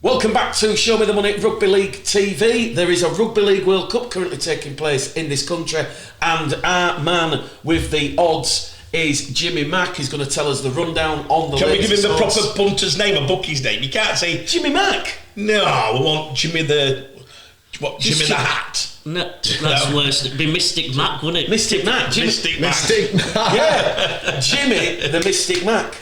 Welcome back to Show Me the Money Rugby League TV. There is a Rugby League World Cup currently taking place in this country, and our man with the odds is Jimmy Mack. He's going to tell us the rundown on the. Can we give him the proper punter's name, a bookie's name? You can't say Jimmy Mack. No, we want Jimmy the Hat. No, that's worse. It'd be Mystic Mac, wouldn't it? Mystic Mac. Mystic Mac. Yeah, Jimmy the Mystic Mac.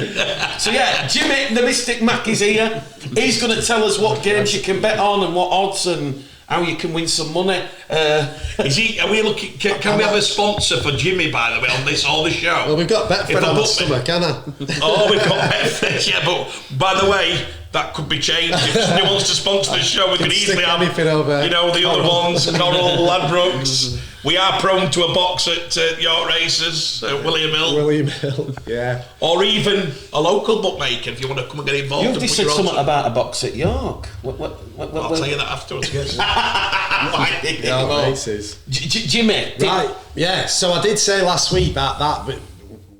So yeah, Jimmy the Mystic Mac is here. He's going to tell us what games you can bet on and what odds and how you can win some money. Is he? Are we looking? Can we have a sponsor for Jimmy, by the way, on this all the show? Well, we've got Betfred on the stomach, haven't we? Oh, we've got Betfred. Yeah, but by the way, that could be changed. If somebody wants to sponsor the show, we could easily have anything over. You know, the other ones, Coral, Ladbrokes. We are prone to a box at York Races, William Hill. Yeah. Or even a local bookmaker if you want to come and get involved. You've just said something about a box at York. I'll tell you that afterwards. York Races. Jimmy. Right. Yeah. So I did say last week that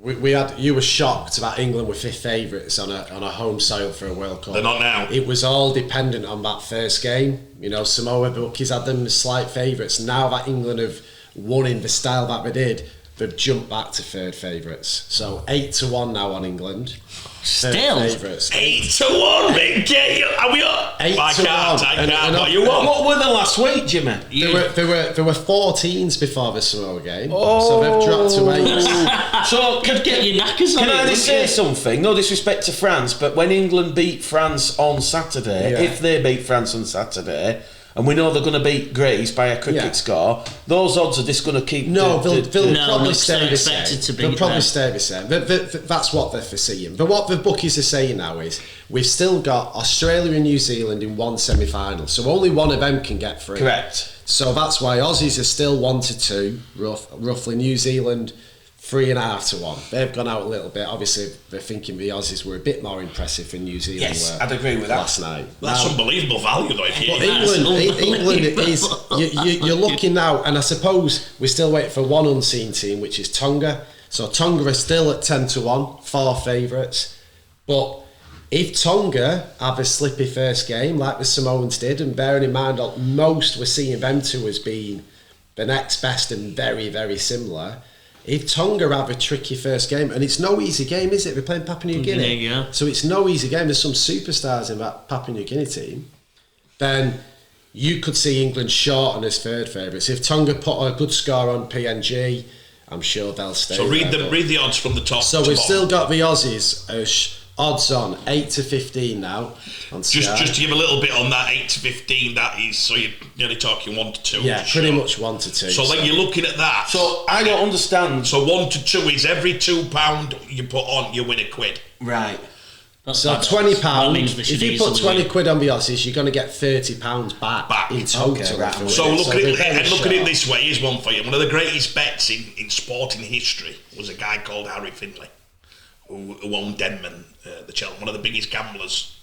we had. You were shocked about England were fifth favourites on a home soil for a World Cup. They're not now. It was all dependent on that first game. You know, Samoa bookies had them as slight favourites. Now that England have won in the style that they did, they've jumped back to third favourites. So 8-1 now on England. Still 8-1, mate. Are we up? 8-1. I can't. What you want? What were the last week, Jimmy? There were 14s before the Samoa game, so they've dropped to 8. So could get your knackers on. Can I just say something? No disrespect to France, but when England beat France on Saturday, if they beat France on Saturday, and we know they're going to beat Greece by a cricket score, those odds are just going to keep. No, they'll probably stay the same. They'll probably stay the same. That's what they're foreseeing. But what the bookies are saying now is we've still got Australia and New Zealand in one semi-final, so only one of them can get through. Correct. So that's why Aussies are still 1-2, roughly. New Zealand 3.5-1. They've gone out a little bit. Obviously, they're thinking the Aussies were a bit more impressive than New Zealand were. I'd agree with that. Last night. That's unbelievable value, though. England is. You're looking now, and I suppose we're still waiting for one unseen team, which is Tonga. So Tonga are still at 10-1, 4 favourites. But if Tonga have a slippy first game like the Samoans did, and bearing in mind that most we're seeing them two as being the next best and very, very similar. If Tonga have a tricky first game, and it's no easy game, is it? We're playing Papua New Guinea. Yeah. So it's no easy game. There's some superstars in that Papua New Guinea team. Then you could see England short as third favourites. If Tonga put a good score on PNG, I'm sure they'll stay. So read the odds from the top. So we've still got the Aussies as odds on 8-15 now. On just to give a little bit on that 8-15, that is, so you're nearly talking 1-2. Yeah, pretty much 1-2. So then you're looking at that. So I don't understand. So 1-2 is every £2 you put on, you win £1. Right. So £20. If you put 20 quid on the Aussies, you're going to get £30 back in total. Okay, right. So look at it this way. Here's one for you. One of the greatest bets in sporting history was a guy called Harry Findlay, who owned Denman, the Cheltenham, one of the biggest gamblers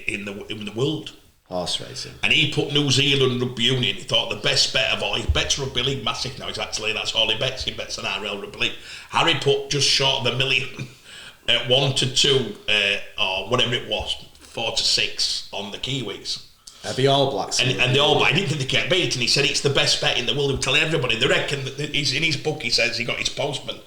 in the world. Horse racing. And he put New Zealand Rugby Union. He thought the best bet of all. He bets Rugby League massive now. That's all he bets. He bets on RL Rugby League. Harry put just short of $1 million at 1-2 or whatever it was, 4-6 on the Kiwis. The All Blacks. And the All Blacks, I didn't think they kept beating. He said it's the best bet in the world. He was telling everybody. They reckon that in his book he says he got his postman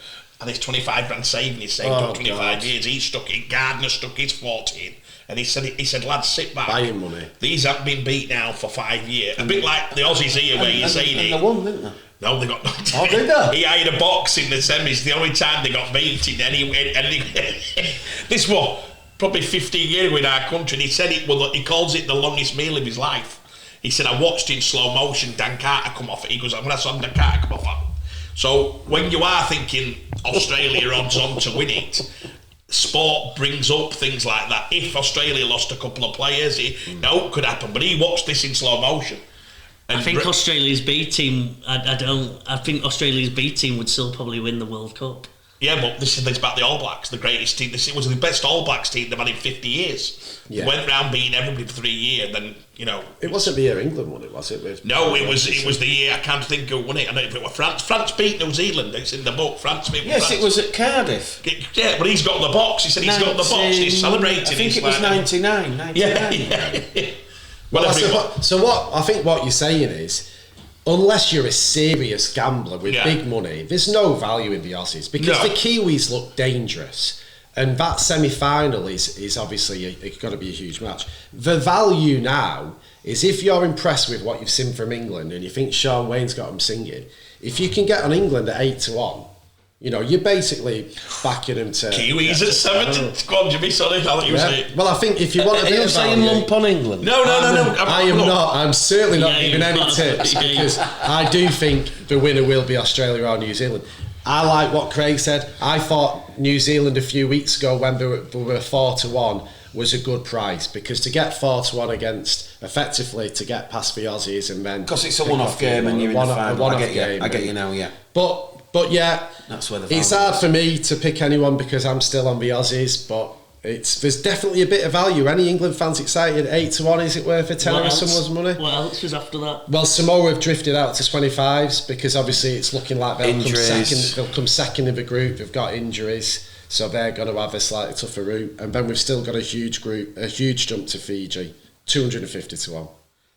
and his 25 grand saving. He's saved up 25 years. He stuck it. Gardner stuck his 14. And he said, lads, sit back. Buying money. These haven't been beat now for 5 years. A bit like the Aussies here, where you're saying it. And they won, didn't they? No, they got knocked. Oh, did they? He hired a box in the semis. The only time they got beat in any. This was probably 15 years ago in our country. And he said he calls it the longest meal of his life. He said, I watched in slow motion Dan Carter come off it. He goes, when I saw Dan Carter come off it. So when you are thinking Australia odds on to win it, sport brings up things like that. If Australia lost a couple of players, it could happen. But he watched this in slow motion. And I think Australia's B team. I think Australia's B team would still probably win the World Cup. Yeah, but this is about the All Blacks, the greatest team. This was the best All Blacks team they've had in 50 years. Yeah. Went round beating everybody for 3 years. Then it wasn't the year England won it, was it? No, it was the year. I can't think who won it. I don't know if it was France. France beat New Zealand. It's in the book. France beat. Yes, France. it was at Cardiff. Yeah, but he's got the box. He said he's got the box. He's celebrating. I think it was 99. Yeah. Well, I think what you're saying is, unless you're a serious gambler with big money, there's no value in the Aussies because the Kiwis look dangerous, and that semi-final is obviously it's got to be a huge match. The value now is if you're impressed with what you've seen from England and you think Sean Wayne's got them singing, if you can get on England at 8-1. You know, you're basically backing them to... Kiwis at 7. Go on, Jimmy, sorry, I'll let you say it. Well, I think if you want a bit of value... Are you saying lump on England? No. I am not. I'm certainly not giving any tips because I do think the winner will be Australia or New Zealand. I like what Craig said. I thought New Zealand a few weeks ago when they were 4-1 was a good price because to get 4-1 against, effectively to get past the Aussies and then... Because it's a one-off game and you're in the final. I get you now, yeah. But yeah, that's where it's hard for me to pick anyone because I'm still on the Aussies, but there's definitely a bit of value. Any England fans excited? 8-1, is it worth a tenner of someone's money? What else was after that? Well, Samoa have drifted out to 25s because obviously it's looking like they'll come second in the group. They've got injuries, so they're going to have a slightly tougher route. And then we've still got a huge jump to Fiji, 250-1.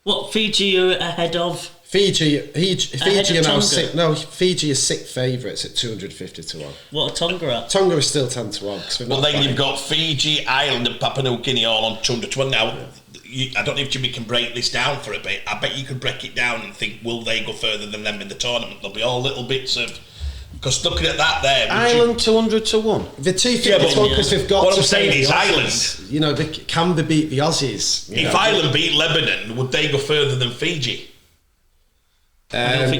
What, Fiji are ahead of? Fiji are now Fiji are 6th favourites at 250-1. What are Tonga at? Tonga are still 10-1. Well, then you've got Fiji, Ireland, and Papua New Guinea all on 200-1 now. I don't know if Jimmy can break this down for a bit. I bet you could break it down and think, will they go further than them in the tournament? There'll be all little bits of. Because looking at that there, Ireland 200-1. The 250-1 because they've got. What I'm saying is Ireland. You know, can they beat the Aussies? If Ireland beat Lebanon, would they go further than Fiji? The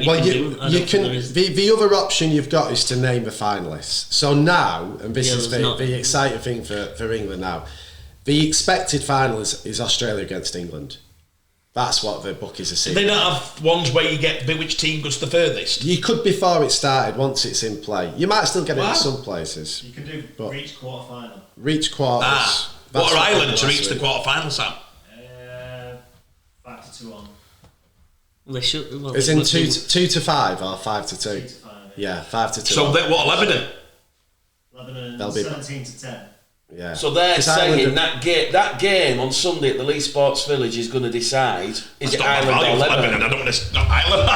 other option you've got is to name the finalists. So now, and this is the exciting thing for England now, the expected final is Australia against England. That's what the bookies are saying. Do they not have ones where you get which team goes the furthest? You could before it started, once it's in play. You might still get it in some places. You can do reach quarter-final. Reach quarters. What are Ireland to reach the quarter-final, Sam? 5-2 They should. Well, is in 2-5 or 5-2? 2-5. Yeah, 5-2. So what, Lebanon? Lebanon, They'll be 17-10. Yeah. So they're saying that game on Sunday at the Lee Sports Village is going to decide is it Ireland or Lebanon? I don't want to. Not Ireland.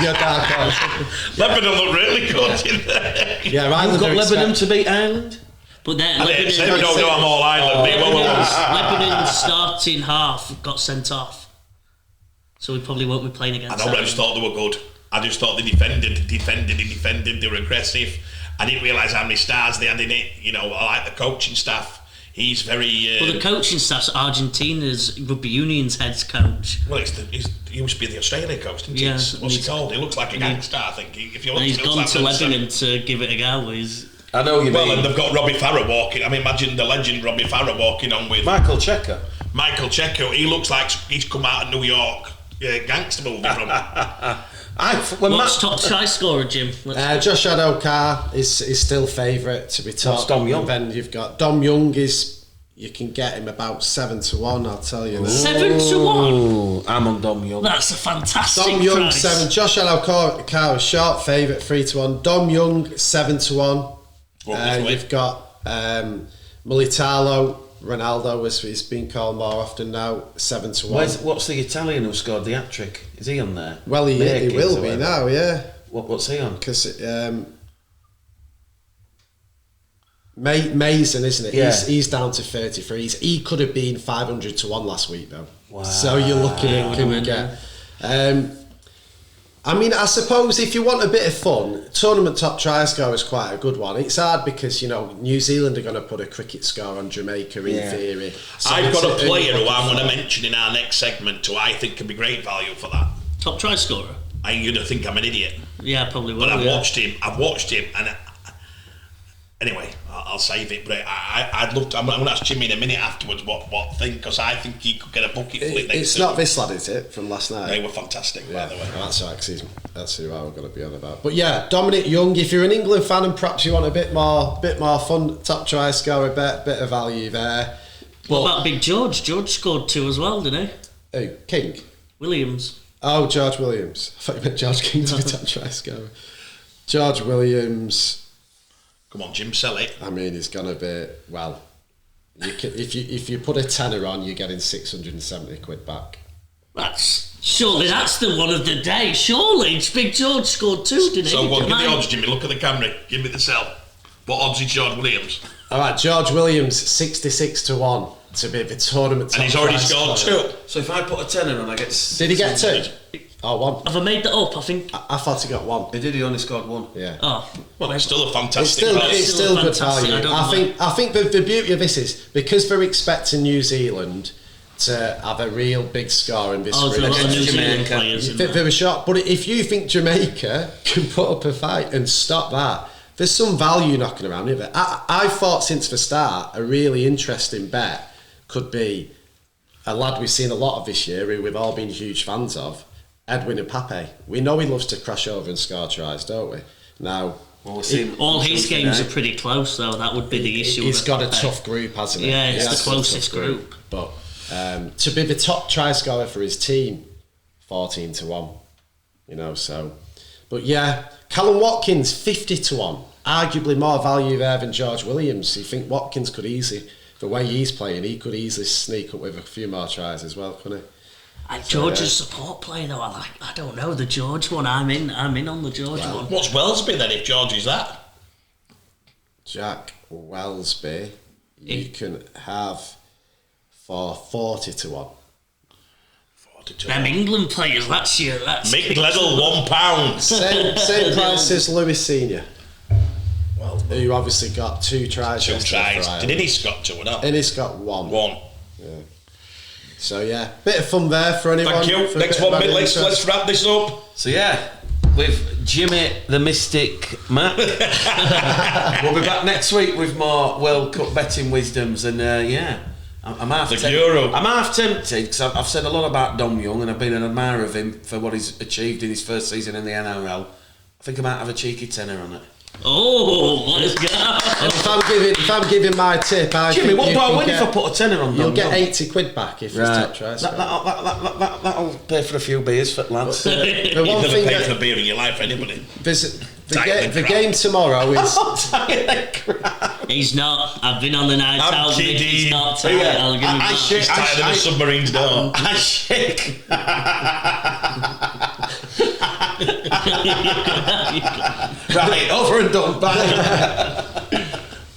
You're dark horse. Lebanon look really good. Yeah, Ireland. You've got Lebanon to beat Ireland. But then I'm all Ireland. Lebanon's starting half got sent off, so we probably won't be playing against. I know, but I just thought they were good. I just thought they defended. They were aggressive. I didn't realise how many stars they had in it. You know, I like the coaching staff. He's very... well, the coaching staff's Argentina's rugby union's head coach. Well, he used to be the Australian coach, didn't he? Yeah. What's he called? He looks like a gangster, I think. He's gone to Lebanon to give it a go. I know you mean. And they've got Robbie Farah walking. I mean, imagine the legend Robbie Farah walking on with... Michael Checker. He looks like he's come out of New York gangster movie from... What's top try scorer, Jim? Josh Adokar is still favourite to be top. Dom Young. And then you've got Dom Young you can get him about 7-1, I'll tell you. 7-1? I'm on Dom Young. That's a fantastic Dom Young price. 7. Josh Adokar is short favourite 3-1. Dom Young 7-1. You've got Militalo. Ronaldo, as he's been called more often now, 7-1. What's the Italian who scored the hat-trick? Is he on there? Well, he will be now, yeah. What's he on? Because Mason, isn't it? Yeah. He's down to 33s. He could have been 500-1 last week, though. Wow. So you're looking at can we get... I mean, I suppose if you want a bit of fun, tournament top try score is quite a good one. It's hard because, you know, New Zealand are going to put a cricket score on Jamaica in theory. So I've got a player who I'm going to mention in our next segment who I think can be great value for that. Top try scorer? I'm going to think I'm an idiot. Yeah, probably will. But I've watched him, and anyway, I'll save it. But I'm going to ask Jimmy in a minute afterwards what think, because I think he could get a bucket flick next It's not this lad, is it, from last night? They were fantastic, by the way. That's right, because that's who I was going to be on about. But yeah, Dominic Young, if you're an England fan and perhaps you want a bit more fun, top try scorer, bit of value there. What about Big George? George scored 2 as well, didn't he? Who? King? Williams. Oh, George Williams. I thought you meant George King to be top try scorer. George Williams. Come on, Jim, sell it. I mean, he's going to be, well, if you put a tenner on, you're getting 670 quid back. Surely that's the one of the day. Surely Big George scored 2, didn't he? So give me the odds, Jimmy. Look at the camera. Give me the sell. What odds is George Williams? All right, George Williams 66 to 1 to be the tournament. And he's already scored 2. So if I put a tenner on, I get. Did he get 2? Oh, 1. Have I made that up? I think. I thought he got 1. He did. He only scored 1. Yeah. Oh, Well, it's still a fantastic It's still good fantastic. value. I I think the beauty of this is because they're expecting New Zealand to have a real big score in this there's a lot of New Zealand Jamaica. players in They there. were shot, but if you think Jamaica can put up a fight and stop that, there's some value knocking around it. I thought since the start, a really interesting bet could be a lad we've seen a lot of this year, who we've all been huge fans of, Edwin Pape. We know he loves to crash over and score tries, don't we? Now, Well, we'll see. All his games are pretty close, though. That would be the issue. he's with got a Pepe. tough group, hasn't he? Yeah, it's He the has got a closest tough group. But to be the top try scorer for his team, 14 to 1. You know, so. But yeah, Callum Watkins, 50 to 1. Arguably more value there than George Williams. You think Watkins could easily, the way he's playing, he could easily sneak up with a few more tries as well, couldn't he? George's support player, though. I don't know the George one. I'm in on the George one. What's Wellesby then if George is that? Jack Wellesby, you can have for 40 to 1. 42. Them England players, that's Mick Gledel, £1. Same price as Lewis Senior, Well, who obviously got 2 tries. 2 yesterday for tries. Ireland. Did Innis got 2 or not? Innis got 1. 1. So yeah, bit of fun there for anyone. Thank you. for a Next bit of one, added let's interest. wrap this up. So yeah, with Jimmy the Mystic Matt. We'll be back next week with more World Cup betting wisdoms, and yeah, I'm half Euro. I'm half tempted because I've said a lot about Dom Young and I've been an admirer of him for what he's achieved in his first season in the NRL. I think I might have a cheeky tenner on it. Oh, let's go. And if I'm giving my tip, I Jimmy, think what you do I can win if I put a tenner on Dom You'll get Young? 80 quid back if it's top tries. That'll pay for a few beers for lads. The You've one never thing paid for that a beer in your life, anybody. the game tomorrow is He's not. I've been on the night I'm out. kidding. He's not tired. Yeah, I'll give him I that. shake- He's tired of the submarine's door. I shake. Right, over and done. Bye.